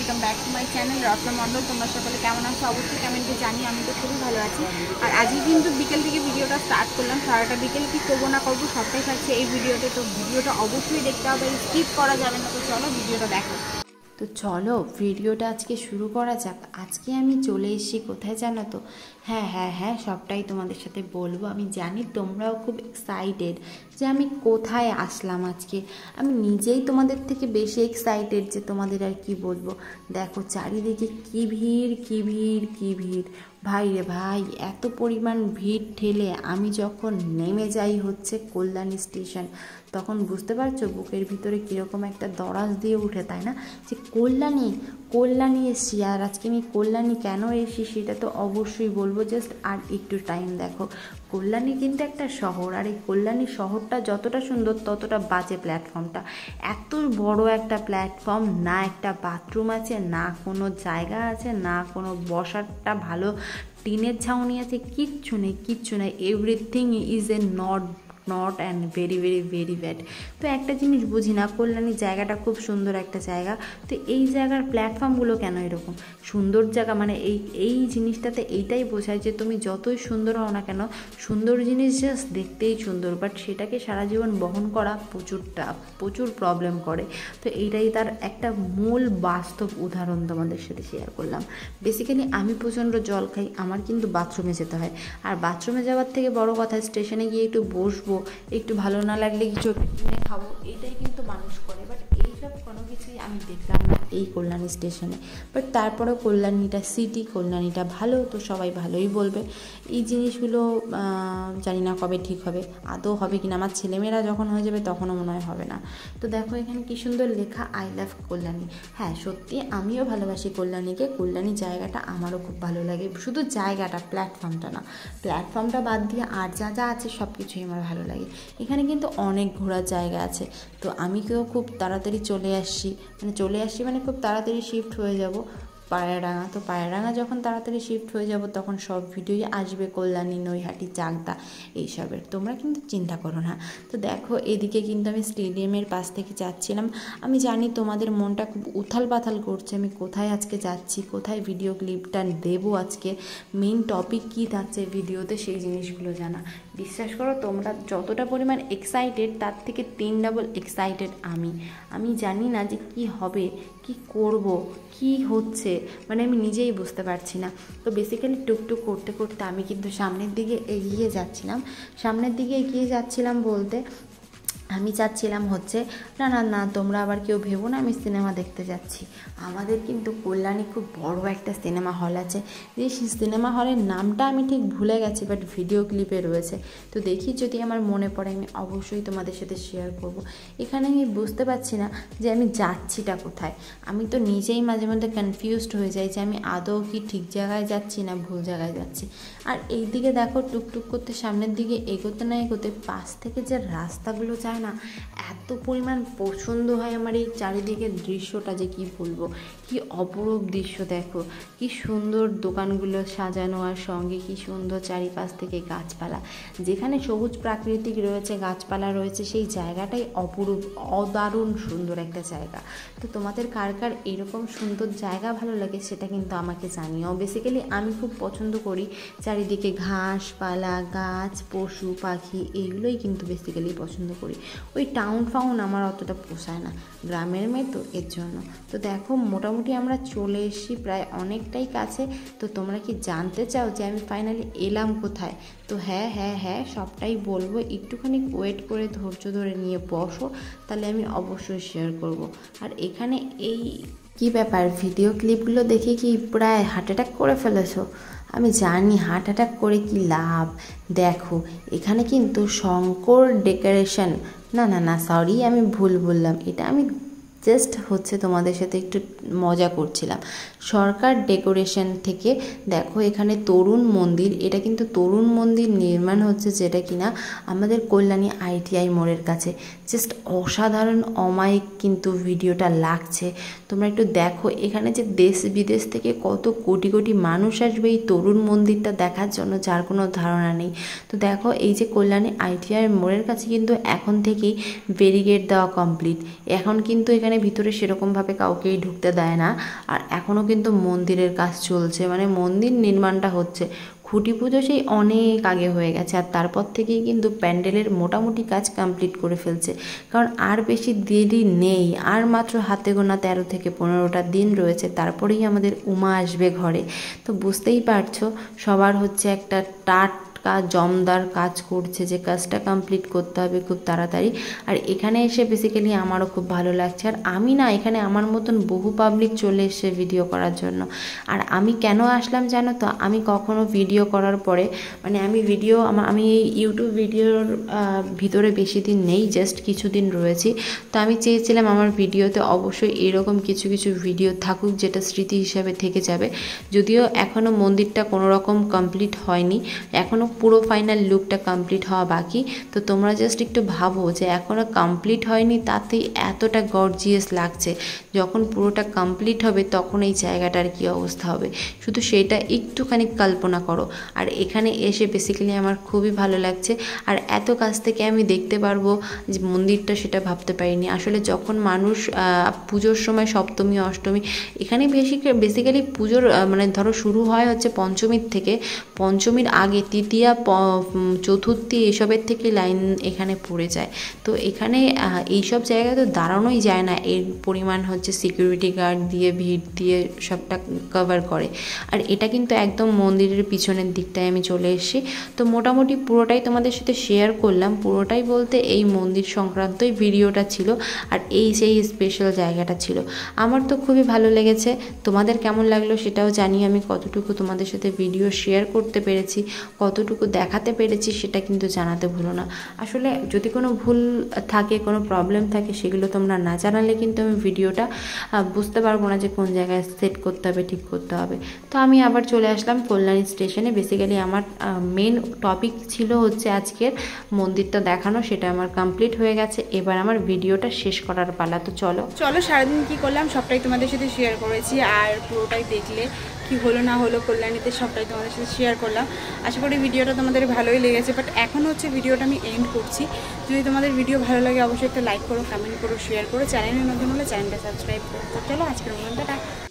Welcome back to my channel Ratna Mondal. তোমরা সকলে কেমন আছো অবশ্যই কমেন্টে জানি। আমি তো খুবই ভালো আছি। আর আজকে কিন্তু বিকেল থেকে ভিডিওটা স্টার্ট করলাম। সারাটা বিকেল কি করবো না করবো সবটাই থাকছে এই ভিডিওতে। তো ভিডিওটা অবশ্যই দেখতে হবে, স্কিপ করা যাবে না। তো চলো ভিডিওটা দেখো। তো চলো ভিডিওটা আজকে শুরু করা যাক। আজকে আমি চলে এসেছি কোথায় জানো তো? হ্যাঁ সবটাই তোমাদের সাথে বলবো। আমি জানি তোমরাও খুব এক্সাইটেড যে আমি কোথায় আসলাম আজকে। আমি নিজেই তোমাদের থেকে বেশি এক্সাইটেড যে তোমাদের আর কি বলবো। দেখো চারিদিকে কি ভিড় কি ভিড় কি ভিড়, ভাই রে ভাই, এত পরিমাণ ভিড় ঠেলে আমি যখন নেমে যাই হচ্ছে কল্যাণী স্টেশন, তখন বুঝতে পারছো বুকের ভিতরে কীরকম একটা দরাজ দিয়ে উঠে, তাই না? যে কল্যাণী এসছি। আর আজকে আমি কল্যাণী কেন এসেছি সেটা তো অবশ্যই বলবো, জাস্ট আর একটু টাইম দেখো। কল্যাণী কিন্তু একটা শহর, আর এই কল্যাণী শহরটা যতটা সুন্দর ততটা বাজে প্ল্যাটফর্মটা। এত বড় একটা প্ল্যাটফর্ম, না একটা বাথরুম আছে, না কোনো জায়গা আছে, না কোনো বসারটা ভালো টিনের ছাউনি আছে, কিচ্ছু নেই। Everything is a not and very very very bad. তো একটা জিনিস বুঝি না, কল্যাণীর জায়গাটা খুব সুন্দর একটা জায়গা, তো এই জায়গার প্ল্যাটফর্মগুলো কেন এরকম সুন্দর জায়গা? মানে এই জিনিসটাতে এইটাই বোঝায় যে তুমি যতই সুন্দর হও না কেন, সুন্দর জিনিস জাস্ট দেখতেই সুন্দর, বাট সেটাকে সারা জীবন বহন করা প্রচুর প্রবলেম করে। তো এইটাই তার একটা মূল বাস্তব উদাহরণ তোমাদের সাথে শেয়ার করলাম। বেসিক্যালি আমি প্রচণ্ড জল খাই, আমার কিন্তু বাথরুমে যেতে হয়। আর বাথরুমে যাওয়ার থেকে বড় কথা, স্টেশনে গিয়ে একটু বসবো, একটু ভালো না লাগলে কিছু কিনে খাবো, এইটাই কিন্তু মানুষ করে। বাট এইসব কোনো কিছুই আমি দেখলাম না এই কল্যাণী স্টেশনে। বাট তারপরেও কল্যাণীটা সিটি, কল্যাণীটা ভালো, তো সবাই ভালোই বলবে। এই জিনিসগুলো জানি না কবে ঠিক হবে, আদৌ হবে কিনা। আমার ছেলেমেয়েরা যখন হয়ে যাবে তখনও মনে হয় হবে না। তো দেখো এখানে কি সুন্দর লেখা, আই লাভ কল্যাণী। হ্যাঁ সত্যি আমিও ভালোবাসি কল্যাণীকে, কল্যাণী জায়গাটা আমারও খুব ভালো লাগে। শুধু জায়গাটা, প্ল্যাটফর্মটা না, প্ল্যাটফর্মটা বাদ দিয়ে আর যা আছে সব কিছুই আমার ভালো লাগে। এখানে কিন্তু অনেক ঘোরার জায়গা আছে। তো আমি কেউ খুব তাড়াতাড়ি চলে আসছি মানে খুব তাড়াতাড়ি শিফট হয়ে যাব পায়রাডাঙ্গা। তো পায়রাডাঙ্গা যখন তাড়াতাড়ি শিফট হয়ে যাব তখন সব ভিডিওই আসবে কল্যাণী, নৈহাটি, চাকদা এইসবের, তোমরা কিন্তু চিন্তা করো না। তো দেখো এদিকে কিন্তু আমি স্টেডিয়ামের পাশ থেকে যাচ্ছিলাম। আমি জানি তোমাদের মনটা খুব উথাল পাথাল করছে, আমি কোথায় আজকে যাচ্ছি, কোথায় ভিডিও ক্লিপটা দেবো, আজকে মেইন টপিক কী থাকছে ভিডিওতে, সেই জিনিসগুলো জানা। বিশ্বাস করো তোমরা যতটা পরিমাণ এক্সাইটেড তার থেকে 3 ডাবল এক্সাইটেড আমি জানি না যে কি হবে, কি করব, কি হচ্ছে, মানে আমি নিজেই বুঝতে পারছি না। তো বেসিক্যালি টুকটুক করতে করতে আমি কিন্তু সামনের দিকে এগিয়ে যাচ্ছিলাম বলতে আমি চাচ্ছিলাম হচ্ছে না তোমরা আবার কেউ ভেবো না আমি সিনেমা দেখতে যাচ্ছি। আমাদের কিন্তু কল্যাণী খুব বড় একটা সিনেমা হল আছে, যে সিনেমা হলের নামটা আমি ঠিক ভুলে গেছি, বাট ভিডিও ক্লিপে রয়েছে। তো দেখি যদি আমার মনে পড়ে আমি অবশ্যই তোমাদের সাথে শেয়ার করব। এখানে আমি বুঝতে পারছি না যে আমি যাচ্ছিটা কোথায়। আমি তো নিজেই মাঝে মধ্যে কনফিউজড হয়ে যাই যে আমি আদৌ কি ঠিক জায়গায় যাচ্ছি না ভুল জায়গায় যাচ্ছি। আর এই দিকে দেখো টুকটুক করতে সামনের দিকে এগোতে পাশ থেকে যে রাস্তাগুলো যায় না, এত পরিমাণ পছন্দ হয় আমার এই চারিদিকের দৃশ্যটা যে কি বলবো, কি অপরূপ দৃশ্য। দেখো কি সুন্দর দোকানগুলো সাজানো, আর সঙ্গে কি সুন্দর চারিপাশ থেকে গাছপালা, যেখানে সবুজ প্রাকৃতিক রয়েছে, গাছপালা রয়েছে, সেই জায়গাটাই অপরূপ, অদারুণ সুন্দর একটা জায়গা। তো তোমাদের কার কার এরকম সুন্দর জায়গা ভালো লাগে সেটা কিন্তু আমাকে জানিও। বেসিক্যালি আমি খুব পছন্দ করি চারিদিকে ঘাসপালা, গাছ, পশু পাখি, এইগুলোই কিন্তু বেসিক্যালি পছন্দ করি। ওই টাউন ফাউন আমার অতটা পোষায় না, গ্রামের মেয়ে তো, এর জন্য। তো দেখো মোটামুটি আমরা চলে এসেছি প্রায় অনেকটাই কাছে। তো তোমরা কি জানতে চাও যে আমি ফাইনালি এলাম কোথায়? তো হ্যাঁ সবটাই বলবো, একটুখানি ওয়েট করে ধৈর্য ধরে নিয়ে বসো, তাহলে আমি অবশ্যই শেয়ার করব। আর এখানে এই কি ব্যাপার, ভিডিও ক্লিপগুলো দেখে কি প্রায় হার্ট অ্যাটাক করে ফেলেছো? আমি জানি হার্ট অ্যাটাক করে কি লাভ। দেখো এখানে কিন্তু শঙ্কর ডেকোরেশন, না সরি আমি ভুল বললাম, এটা আমি জাস্ট হচ্ছে তোমাদের সাথে একটু মজা করছিলাম। সরকার ডেকোরেশন থেকে দেখো এখানে তরুণ মন্দির, এটা কিন্তু তরুণ মন্দির নির্মাণ হচ্ছে, যেটা কিনা আমাদের কল্যাণী ITI মোড়ের কাছে। জাস্ট অসাধারণ অমায়িক কিন্তু ভিডিওটা লাগছে। তোমরা একটু দেখো এখানে যে দেশ বিদেশ থেকে কত কোটি কোটি মানুষ আসবে এই তরুণ মন্দিরটা দেখার জন্য, যার কোনো ধারণা নেই। তো দেখো এই যে কল্যাণী ITI মোড়ের কাছে কিন্তু এখন থেকেই ব্যারিকেড দেওয়া কমপ্লিট। এখন কিন্তু এখানে এখানে ভিতরে সেরকমভাবে কাউকেই ঢুকতে দেয় না। আর এখনও কিন্তু মন্দিরের কাজ চলছে, মানে মন্দির নির্মাণটা হচ্ছে। খুঁটি পুজো সেই অনেক আগে হয়ে গেছে, আর তারপর থেকেই কিন্তু প্যান্ডেলের মোটামুটি কাজ কমপ্লিট করে ফেলছে। কারণ আর বেশি দেরি নেই, আর মাত্র হাতে গোনা 13 থেকে 15টা দিন রয়েছে, তারপরেই আমাদের উমা আসবে ঘরে। তো বুঝতেই পারছো সবার হচ্ছে একটা কাজ জমদার কাজ করছে, যে কাজটা কমপ্লিট করতে হবে খুব তাড়াতাড়ি। আর এখানে এসে বেসিক্যালি আমারও খুব ভালো লাগছে। আর আমি না, এখানে আমার মতন বহু পাবলিক চলে এসছে ভিডিও করার জন্য। আর আমি কেন আসলাম জানো তো, আমি কখনো ভিডিও করার পরে মানে আমি এই ইউটিউব ভিডিওর ভিতরে বেশি দিন নেই, জাস্ট কিছুদিন রয়েছি। তো আমি চেয়েছিলাম আমার ভিডিওতে অবশ্যই এরকম কিছু কিছু ভিডিও থাকুক, যেটা স্মৃতি হিসাবে থেকে যাবে। যদিও এখনও মন্দিরটা কোনো রকম কমপ্লিট হয়নি, এখনও পুরো ফাইনাল লুকটা কমপ্লিট হওয়া বাকি। তো তোমরা জাস্ট একটু ভাবো যে এখনও কমপ্লিট হয়নি, তাতেই এতটা গর্জিয়াস লাগছে। যখন পুরোটা কমপ্লিট হবে তখন এই জায়গাটার কী অবস্থা হবে, শুধু সেটা একটুখানি কল্পনা করো। আর এখানে এসে বেসিক্যালি আমার খুবই ভালো লাগছে। আর এত কাছ থেকে আমি দেখতে পারবো যে মন্দিরটা, সেটা ভাবতে পারিনি। আসলে যখন মানুষ পুজোর সময় সপ্তমী অষ্টমী, এখানে বেসিক্যালি পুজোর মানে ধরো শুরু হয় হচ্ছে পঞ্চমীর থেকে, পঞ্চমীর আগে তৃতীয়া চতুর্থী এসবের থেকে লাইন এখানে পড়ে যায়। তো এখানে এইসব জায়গায় তো দাঁড়ানোই যায় না, এর পরিমাণ হচ্ছে সিকিউরিটি গার্ড দিয়ে ভিড় দিয়ে সবটা কভার করে। আর এটা কিন্তু একদম মন্দিরের পিছনের দিকটায় আমি চলে এসেছি। তো মোটামুটি পুরোটাই তোমাদের সাথে শেয়ার করলাম, পুরোটাই বলতে এই মন্দির সংক্রান্তই ভিডিওটা ছিল। আর এই সেই স্পেশাল জায়গাটা ছিল, আমার তো খুবই ভালো লেগেছে। তোমাদের কেমন লাগলো সেটাও জানি। আমি কতটুকু তোমাদের সাথে ভিডিও শেয়ার করতে পেরেছি, কতটুকু দেখাতে পেরেছি, সেটা কিন্তু জানাতে ভুলো না। আসলে যদি কোনো ভুল থাকে, কোনো প্রবলেম থাকে, সেগুলো তোমরা না জানালে কিন্তু আমি ভিডিওটা বুঝতে পারবো না যে কোন জায়গায় সেট করতে হবে, ঠিক করতে হবে। তো আমি আবার চলে আসলাম কল্যাণী স্টেশনে। বেসিক্যালি আমার মেন টপিক ছিল হচ্ছে আজকের মন্দিরটা দেখানো, সেটা আমার কমপ্লিট হয়ে গেছে। এবার আমার ভিডিওটা শেষ করার পালা। তো চলো সারাদিন কী করলাম সবটাই তোমাদের সাথে শেয়ার করেছি, আর পুরোটাই দেখলে কি হলো না হলো কল্যাণীতে সবটাই তোমাদের সাথে শেয়ার করলাম। আশা করি ভিডিওটা তোমাদের ভালোই লেগেছে। বাট এখন হচ্ছে ভিডিওটা আমি এন্ড করছি। যদি তোমাদের ভিডিও ভালো লাগে অবশ্যই একটা লাইক করো, কমেন্ট করো, শেয়ার করো। চ্যানেলের নতুন হলে চ্যানেলটা সাবস্ক্রাইব করো। চলো আজকের মতো টাটা।